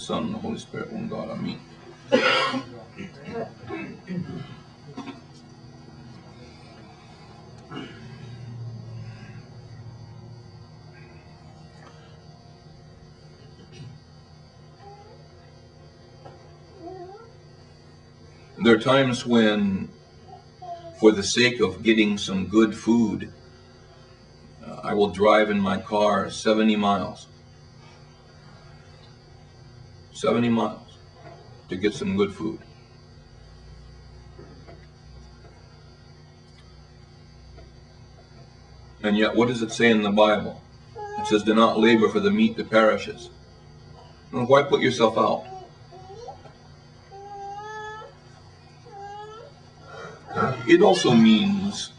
Son, and the Holy Spirit, one God. Amen. There are times when, for the sake of getting some good food, I will drive in my car 70 miles. 70 miles to get some good food. And yet, what does it say in the Bible? It says, do not labor for the meat that perishes. Well, why put yourself out? It also means,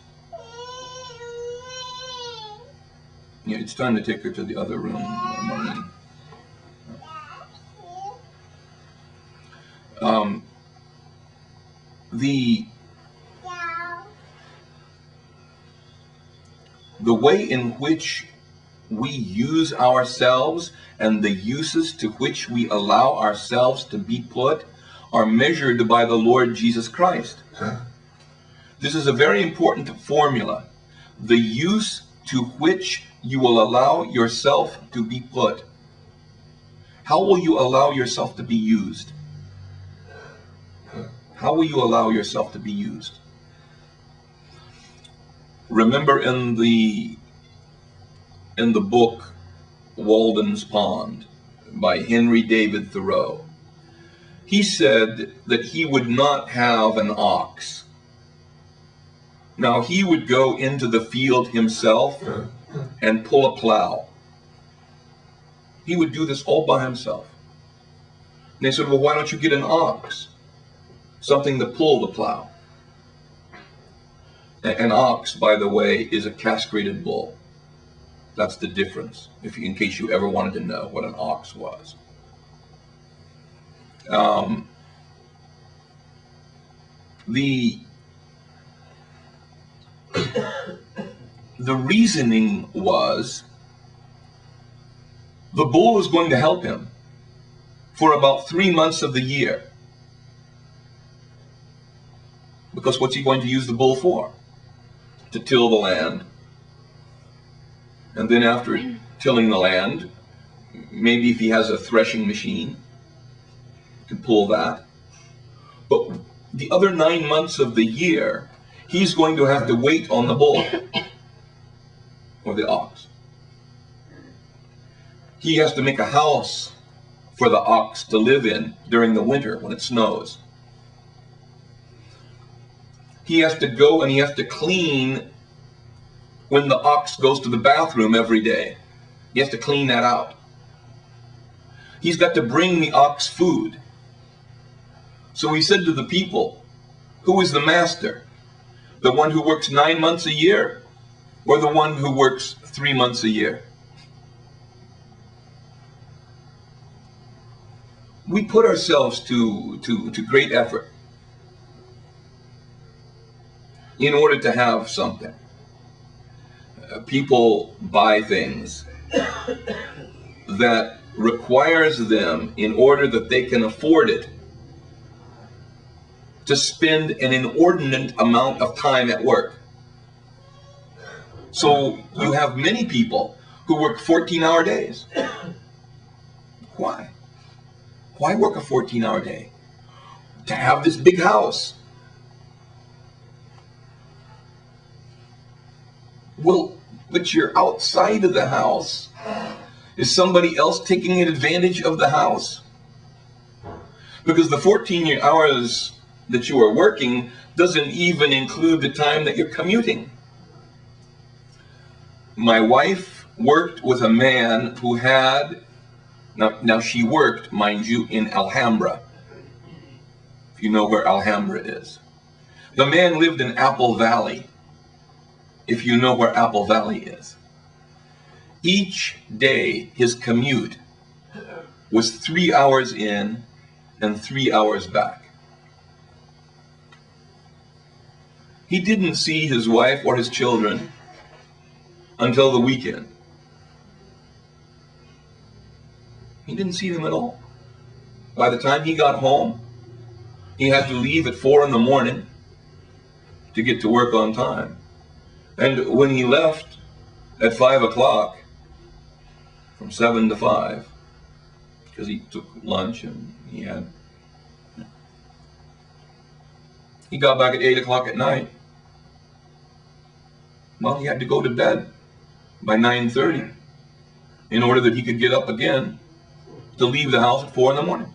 it's time to take her to the other room, Marlene. The way in which we use ourselves and the uses to which we allow ourselves to be put are measured by the Lord Jesus Christ. This is a very important formula. The use to which you will allow yourself to be put. How will you allow yourself to be used? How will you allow yourself to be used? Remember in the book Walden's Pond by Henry David Thoreau, he said that he would not have an ox. Now, he would go into the field himself and pull a plow. He would do this all by himself. And they said, well, why don't you get an ox? Something to pull the plow. An ox, by the way, is a castrated bull. That's the difference, in case you ever wanted to know what an ox was. The reasoning was the bull was going to help him for about 3 months of the year. Because what's he going to use the bull for? To till the land. And then after tilling the land, maybe if he has a threshing machine, he can pull that. But the other 9 months of the year, he's going to have to wait on the bull or the ox. He has to make a house for the ox to live in during the winter when it snows. He has to go and he has to clean when the ox goes to the bathroom every day. He has to clean that out. He's got to bring the ox food. So he said to the people, who is the master? The one who works 9 months a year or the one who works 3 months a year? We put ourselves to great effort in order to have something. People buy things that requires them, in order that they can afford it, to spend an inordinate amount of time at work. So you have many people who work 14-hour days. Why? Why work a 14-hour day? To have this big house. Well, but you're outside of the house. Is somebody else taking advantage of the house? Because the 14 hours that you are working doesn't even include the time that you're commuting. My wife worked with a man who had, now she worked, mind you, in Alhambra. If you know where Alhambra is. The man lived in Apple Valley. If you know where Apple Valley is. Each day, his commute was 3 hours in and 3 hours back. He didn't see his wife or his children until the weekend. He didn't see them at all. By the time he got home, he had to leave at 4 in the morning to get to work on time. And when he left at 5 o'clock, from 7 to 5, because he took lunch and he got back at 8 o'clock at night. Well, he had to go to bed by 9:30 in order that he could get up again to leave the house at 4 in the morning.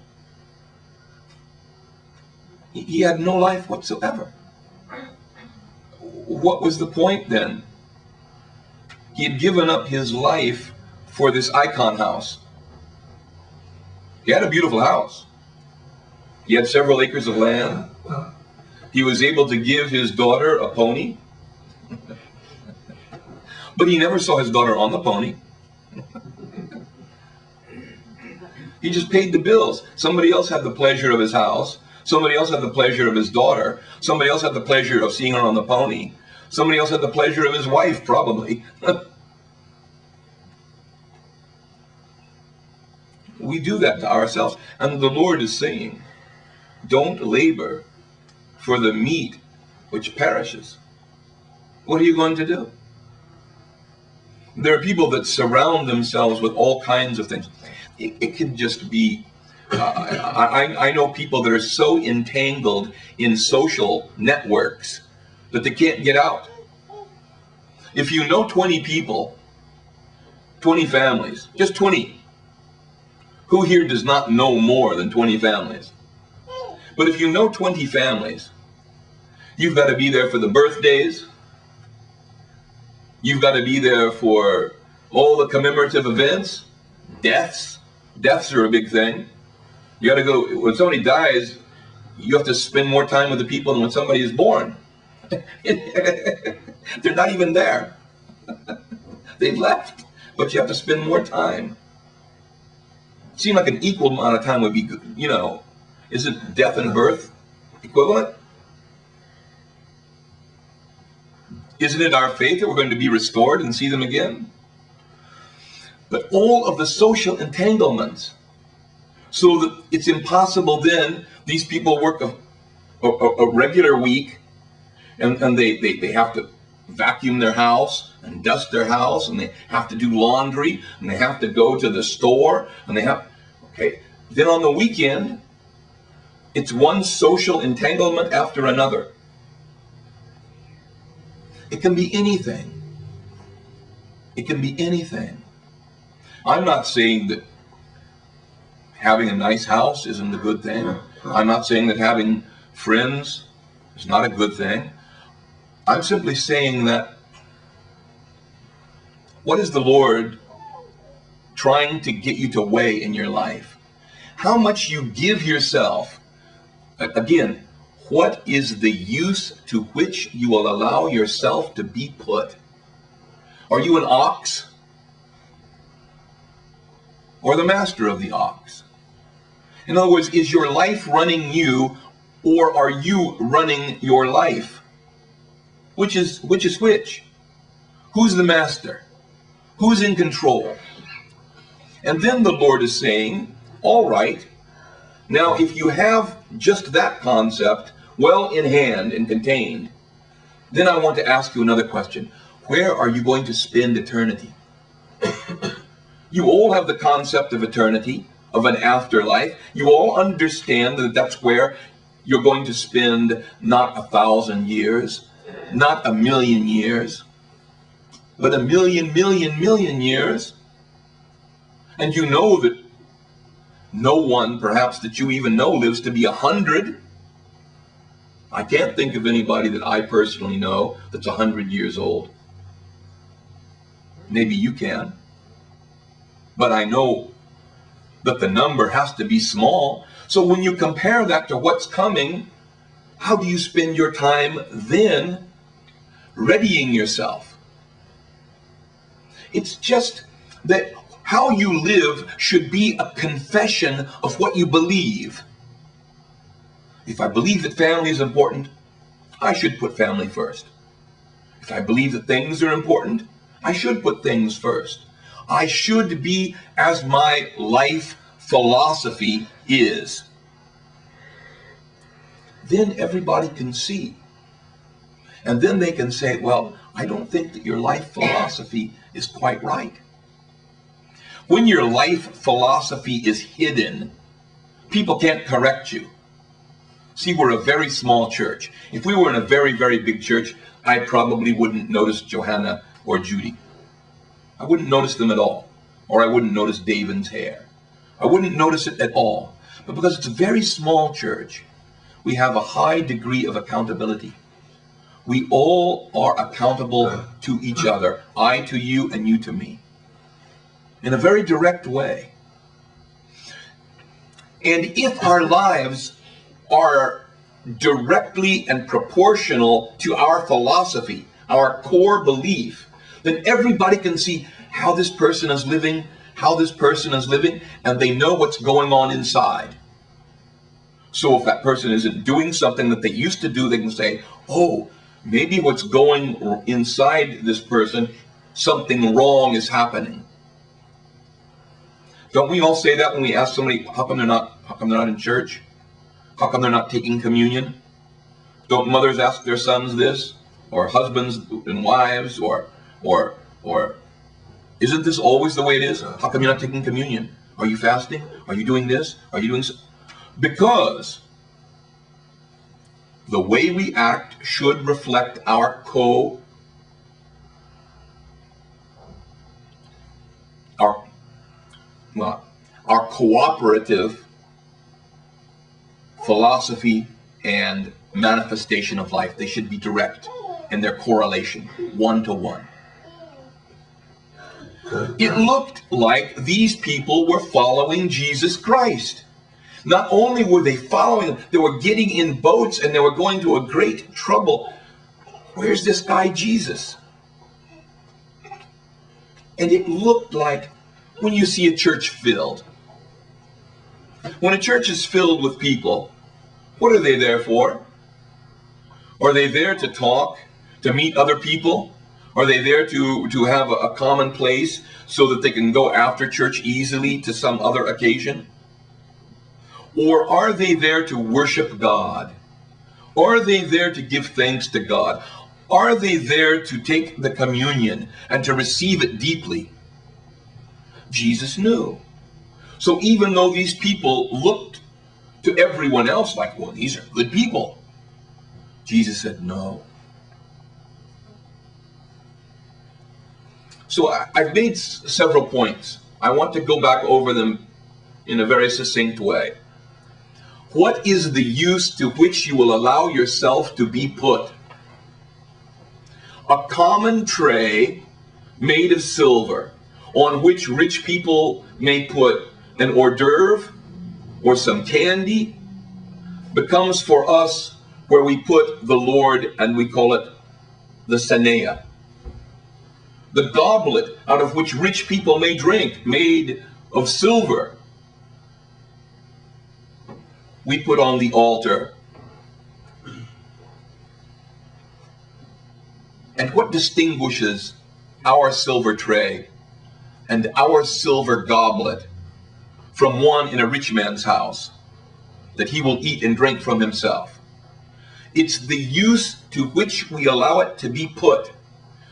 He had no life whatsoever. What was the point then? He had given up his life for this icon house. He had a beautiful house. He had several acres of land. He was able to give his daughter a pony. But he never saw his daughter on the pony. He just paid the bills. Somebody else had the pleasure of his house. Somebody else had the pleasure of his daughter. Somebody else had the pleasure of seeing her on the pony. Somebody else had the pleasure of his wife, probably. We do that to ourselves. And the Lord is saying, don't labor for the meat which perishes. What are you going to do? There are people that surround themselves with all kinds of things. It can just be, I know people that are so entangled in social networks that they can't get out. If you know 20 people, 20 families, just 20, who here does not know more than 20 families? But if you know 20 families, you've got to be there for the birthdays. You've got to be there for all the commemorative events, deaths. Deaths are a big thing. You got to go, when somebody dies, you have to spend more time with the people than when somebody is born. They're not even there. They've left, but you have to spend more time. It seemed like an equal amount of time would be good, you know. Isn't death and birth equivalent? Isn't it our faith that we're going to be restored and see them again? But all of the social entanglements, so that it's impossible then, these people work a regular week, and they have to vacuum their house and dust their house, and they have to do laundry, and they have to go to the store, and they have, okay. Then on the weekend, it's one social entanglement after another. It can be anything. It can be anything. I'm not saying that having a nice house isn't a good thing. I'm not saying that having friends is not a good thing. I'm simply saying that what is the Lord trying to get you to weigh in your life? How much you give yourself. Again, what is the use to which you will allow yourself to be put? Are you an ox? Or the master of the ox? In other words, is your life running you, or are you running your life? Which is which? Who's the master? Who's in control? And then the Lord is saying, all right, now if you have just that concept well in hand and contained, then I want to ask you another question. Where are you going to spend eternity? You all have the concept of eternity, of an afterlife. You all understand that that's where you're going to spend not 1,000 years, not 1,000,000 years, but 1,000,000,000,000,000 years. And you know that no one, perhaps that you even know, lives to be 100. I can't think of anybody that I personally know that's 100 years old. Maybe you can. But I know that the number has to be small. So when you compare that to what's coming, how do you spend your time then readying yourself? It's just that how you live should be a confession of what you believe. If I believe that family is important, I should put family first. If I believe that things are important, I should put things first. I should be, as my life philosophy, is, then everybody can see. And then they can say, well, I don't think that your life philosophy is quite right. When your life philosophy is hidden, people can't correct you. See, we're a very small church. If we were in a very, very big church, I probably wouldn't notice Johanna or Judy. I wouldn't notice them at all. Or I wouldn't notice David's hair. I wouldn't notice it at all. But because it's a very small church, we have a high degree of accountability. We all are accountable to each other. I to you and you to me. In a very direct way. And if our lives are directly and proportional to our philosophy, our core belief, then everybody can see how this person is living, and they know what's going on inside. So if that person isn't doing something that they used to do, they can say, oh, maybe what's going inside this person, something wrong is happening. Don't we all say that when we ask somebody, how come they're not in church? How come they're not taking communion? Don't mothers ask their sons this? Or husbands and wives? Or isn't this always the way it is? How come you're not taking communion? Are you fasting? Are you doing this? Are you doing so? Because the way we act should reflect our cooperative philosophy and manifestation of life. They should be direct in their correlation, one to one. It looked like these people were following Jesus Christ. Not only were they following him, they were getting in boats and they were going to a great trouble. Where's this guy Jesus? And it looked like when you see a church filled. When a church is filled with people, what are they there for? Are they there to talk, to meet other people? Are they there to have a common place so that they can go after church easily to some other occasion? Or are they there to worship God? Are they there to give thanks to God? Are they there to take the communion and to receive it deeply? Jesus knew. So even though these people looked to everyone else like, well, these are good people, Jesus said no. So I've made several points. I want to go back over them in a very succinct way. What is the use to which you will allow yourself to be put? A common tray made of silver on which rich people may put an hors d'oeuvre or some candy becomes for us where we put the Lord, and we call it the Sanea. The goblet out of which rich people may drink, made of silver, we put on the altar. And what distinguishes our silver tray and our silver goblet from one in a rich man's house that he will eat and drink from himself? It's the use to which we allow it to be put.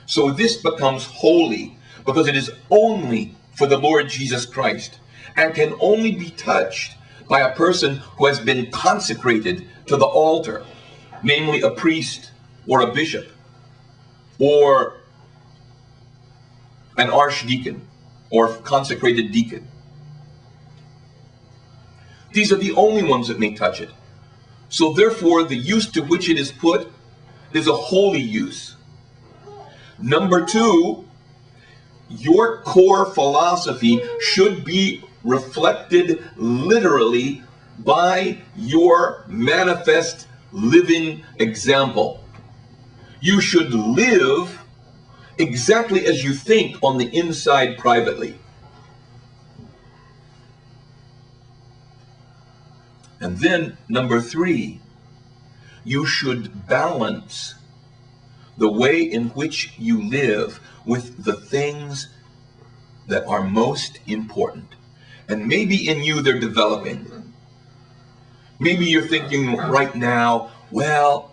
So this becomes holy because it is only for the Lord Jesus Christ and can only be touched by a person who has been consecrated to the altar, namely a priest or a bishop or an archdeacon or consecrated deacon. These are the only ones that may touch it. So therefore, the use to which it is put is a holy use. Number two, your core philosophy should be reflected literally by your manifest living example. You should live exactly as you think on the inside privately. And then, number three, you should balance the way in which you live with the things that are most important. And maybe in you they're developing. Maybe you're thinking right now, well,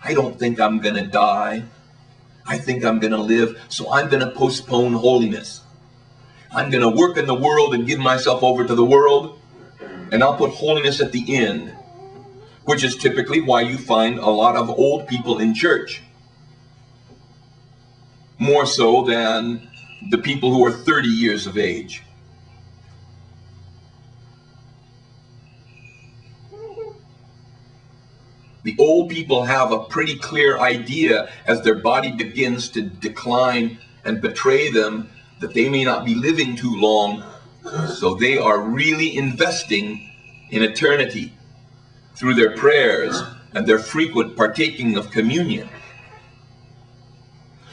I don't think I'm going to die. I think I'm going to live, so I'm going to postpone holiness. I'm going to work in the world and give myself over to the world, and I'll put holiness at the end, which is typically why you find a lot of old people in church, more so than the people who are 30 years of age. The old people have a pretty clear idea as their body begins to decline and betray them that they may not be living too long, so they are really investing in eternity through their prayers and their frequent partaking of communion.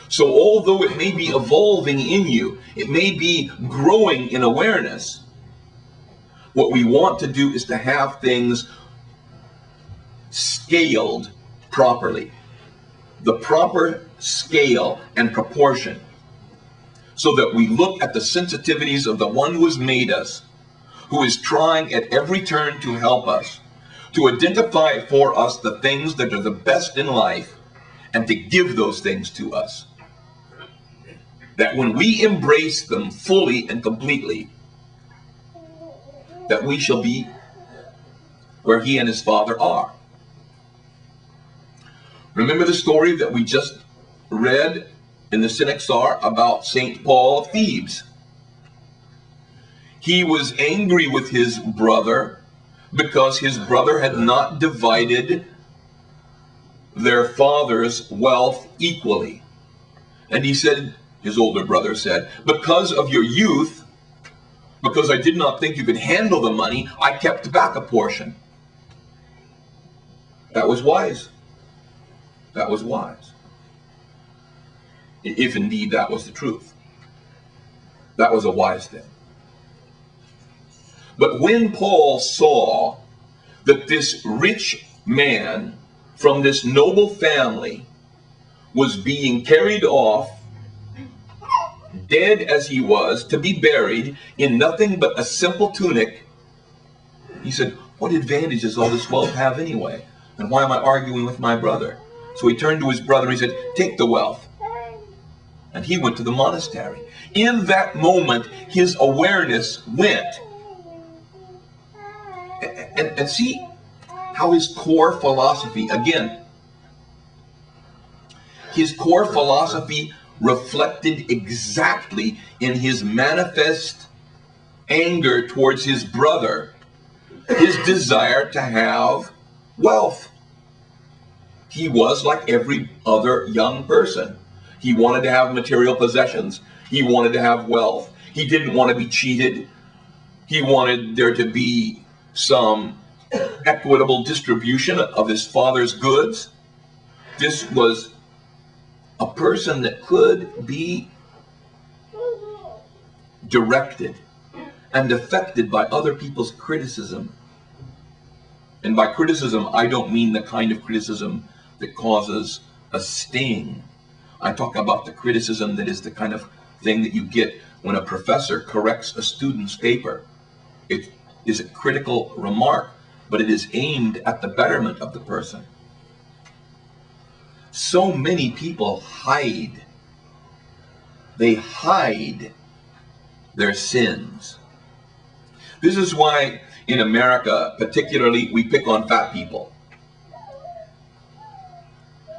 So although it may be evolving in you, it may be growing in awareness, what we want to do is to have things scaled properly, the proper scale and proportion, so that we look at the sensitivities of the one who has made us, who is trying at every turn to help us, to identify for us the things that are the best in life, and to give those things to us. That when we embrace them fully and completely, that we shall be where he and his Father are. Remember the story that we just read in the Synaxar about St. Paul of Thebes. He was angry with his brother because his brother had not divided their father's wealth equally. And he said, his older brother said, because of your youth, because I did not think you could handle the money, I kept back a portion. That was wise. That was wise. If indeed that was the truth. That was a wise thing. But when Paul saw that this rich man from this noble family was being carried off, dead as he was, to be buried in nothing but a simple tunic, he said, what advantage does all this wealth have anyway? And why am I arguing with my brother? So he turned to his brother and he said, take the wealth. And he went to the monastery. In that moment, his awareness went. And see how his core philosophy, again, his core philosophy reflected exactly in his manifest anger towards his brother, his desire to have wealth. He was like every other young person. He wanted to have material possessions. He wanted to have wealth. He didn't want to be cheated. He wanted there to be some equitable distribution of his father's goods. This was a person that could be directed and affected by other people's criticism. And by criticism, I don't mean the kind of criticism that causes a sting. I talk about the criticism that is the kind of thing that you get when a professor corrects a student's paper. It is a critical remark, but it is aimed at the betterment of the person. So many people hide. They hide their sins. This is why in America, particularly, we pick on fat people.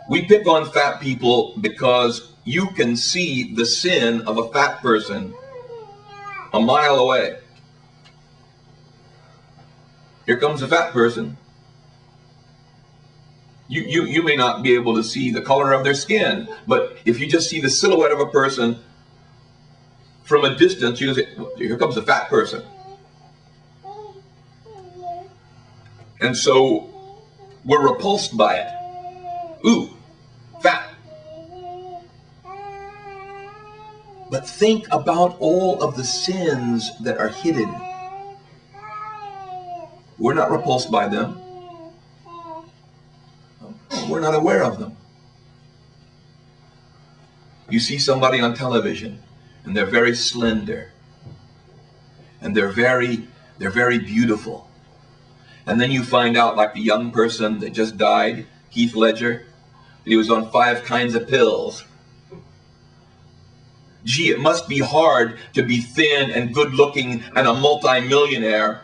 We pick on fat people because you can see the sin of a fat person a mile away. Here comes a fat person. You may not be able to see the color of their skin, but if you just see the silhouette of a person from a distance, you say, here comes a fat person. And so we're repulsed by it. Ooh, fat. But think about all of the sins that are hidden. We're not repulsed by them. We're not aware of them. You see somebody on television and they're very slender and they're very beautiful. And then you find out, like the young person that just died, Heath Ledger, that he was on 5 kinds of pills. Gee, it must be hard to be thin and good looking and a multi-millionaire.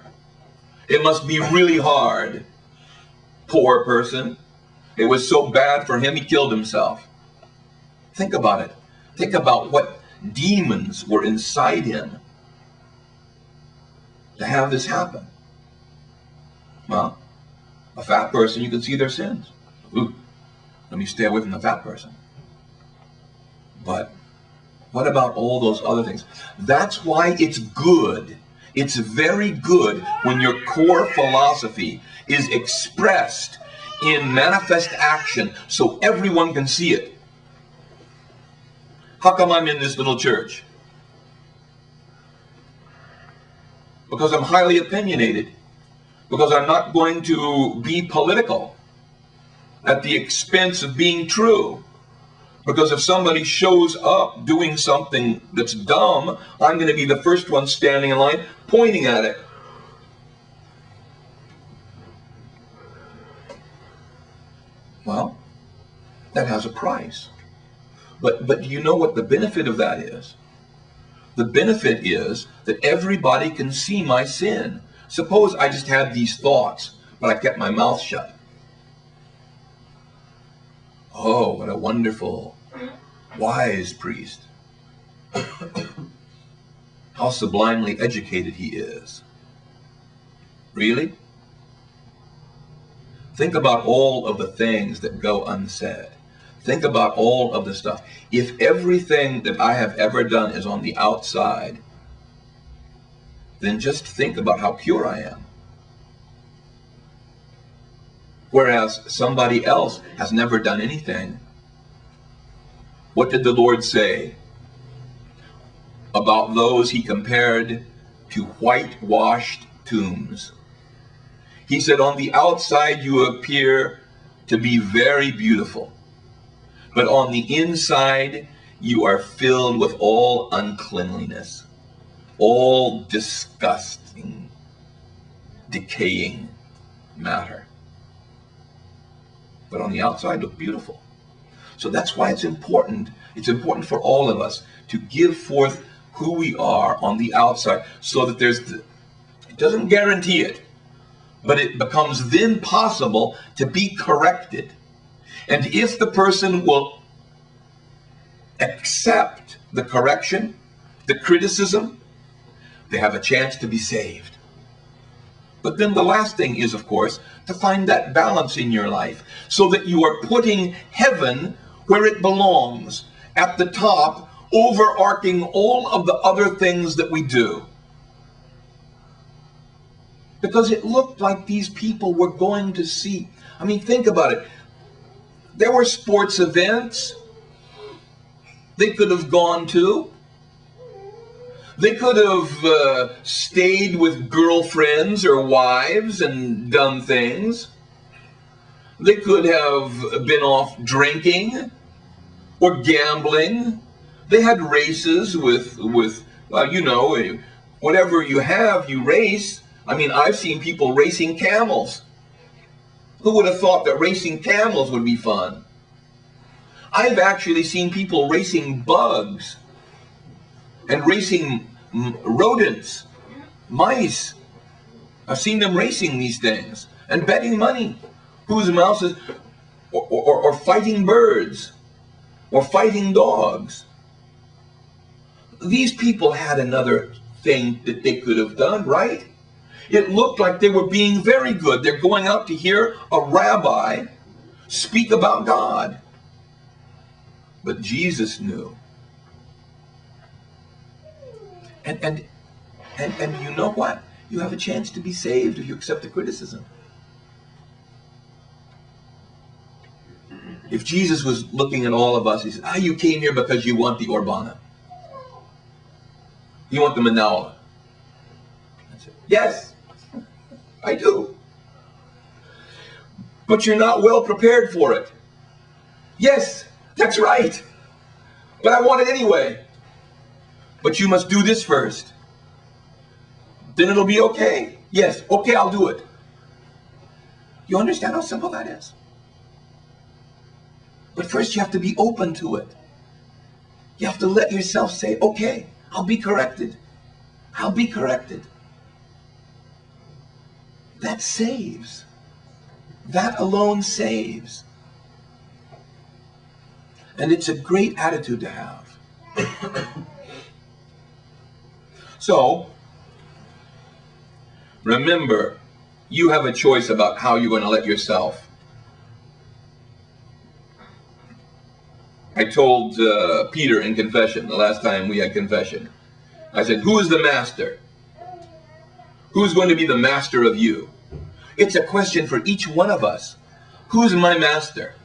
It must be really hard. Poor person. It was so bad for him, he killed himself. Think about it. Think about what demons were inside him to have this happen. Well, a fat person, you can see their sins. Ooh, let me stay away from the fat person. But what about all those other things? That's why it's good. It's very good when your core philosophy is expressed in manifest action so everyone can see it. How come I'm in this little church? Because I'm highly opinionated. Because I'm not going to be political at the expense of being true. Because if somebody shows up doing something that's dumb, I'm going to be the first one standing in line pointing at it. Well, that has a price. But do you know what the benefit of that is? The benefit is that everybody can see my sin. Suppose I just had these thoughts, but I kept my mouth shut. Oh, what a wonderful, wise priest. How sublimely educated he is. Really? Think about all of the things that go unsaid. Think about all of the stuff. If everything that I have ever done is on the outside, then just think about how pure I am. Whereas somebody else has never done anything. What did the Lord say about those he compared to whitewashed tombs? He said, on the outside you appear to be very beautiful, but on the inside you are filled with all uncleanliness, all disgusting, decaying matter. But on the outside look beautiful. So that's why it's important. It's important for all of us to give forth who we are on the outside, so that it doesn't guarantee it, but it becomes then possible to be corrected. And if the person will accept the correction, the criticism, they have a chance to be saved. But then the last thing is, of course, to find that balance in your life so that you are putting heaven where it belongs, at the top, overarching all of the other things that we do. Because it looked like these people were going to see. I mean, think about it. There were sports events they could have gone to. They could have stayed with girlfriends or wives and done things. They could have been off drinking or gambling. They had races with whatever you have, you race. I mean, I've seen people racing camels. Who would have thought that racing camels would be fun? I've actually seen people racing bugs and racing rodents, mice. I've seen them racing these things and betting money. Whose mouse is, or fighting birds, or fighting dogs. These people had another thing that they could have done, right? It looked like they were being very good. They're going out to hear a rabbi speak about God. But Jesus knew. And you know what? You have a chance to be saved if you accept the criticism. If Jesus was looking at all of us, he said, you came here because you want the Urbana. You want the Manoa. I said, yes, I do. But you're not well prepared for it. Yes, that's right. But I want it anyway. But you must do this first. Then it'll be okay. Yes, okay, I'll do it. You understand how simple that is? But first you have to be open to it. You have to let yourself say, okay, I'll be corrected. I'll be corrected. That saves. That alone saves. And it's a great attitude to have. So, remember, you have a choice about how you're going to let yourself. I told Peter in confession, the last time we had confession, I said, who is the master? Who's going to be the master of you? It's a question for each one of us. Who's my master?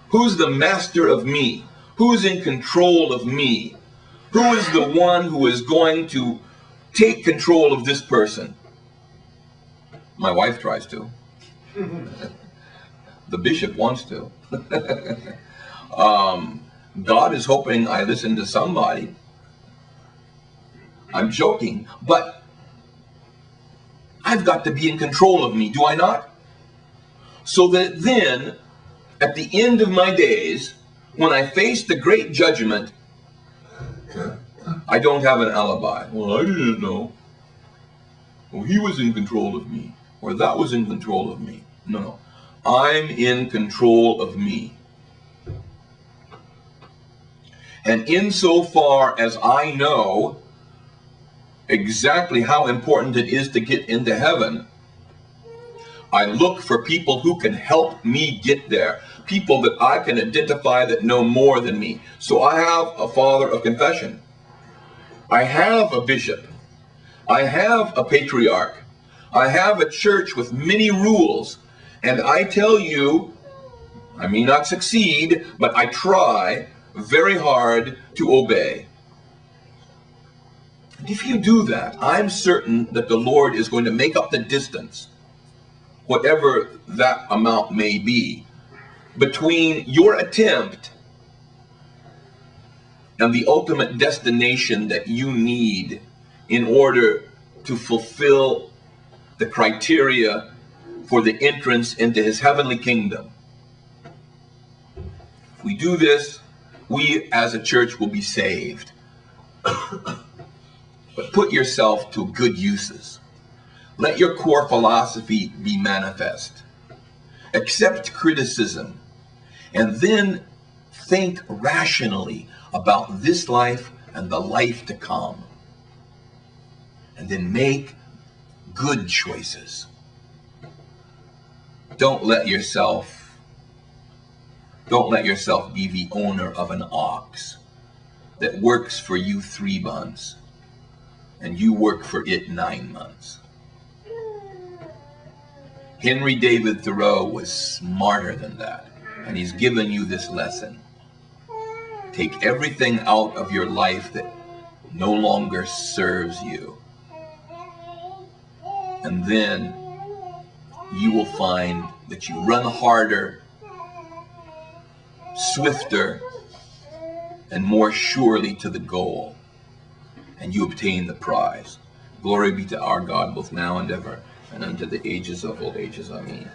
Who's the master of me? Who's in control of me? Who is the one who is going to take control of this person? My wife tries to. The bishop wants to. God is hoping I listen to somebody. I'm joking, but I've got to be in control of me, do I not? So that then, at the end of my days, when I face the great judgment, I don't have an alibi. Well, I didn't know. Well, he was in control of me, or that was in control of me. No, I'm in control of me. And insofar as I know exactly how important it is to get into heaven, I look for people who can help me get there. People that I can identify that know more than me. So I have a father of confession. I have a bishop. I have a patriarch. I have a church with many rules. And I tell you, I may not succeed, but I try very hard to obey. And if you do that, I'm certain that the Lord is going to make up the distance, whatever that amount may be, between your attempt and the ultimate destination that you need in order to fulfill the criteria for the entrance into his heavenly kingdom. If we do this, we as a church will be saved. But put yourself to good uses. Let your core philosophy be manifest. Accept criticism. And then think rationally about this life and the life to come. And then make good choices. Don't let yourself be the owner of an ox that works for you 3 months and you work for it 9 months. Henry David Thoreau was smarter than that, and he's given you this lesson. Take everything out of your life that no longer serves you, and then you will find that you run harder, swifter, and more surely to the goal, and you obtain the prize. Glory be to our God, both now and ever, and unto the ages of all ages. Amen.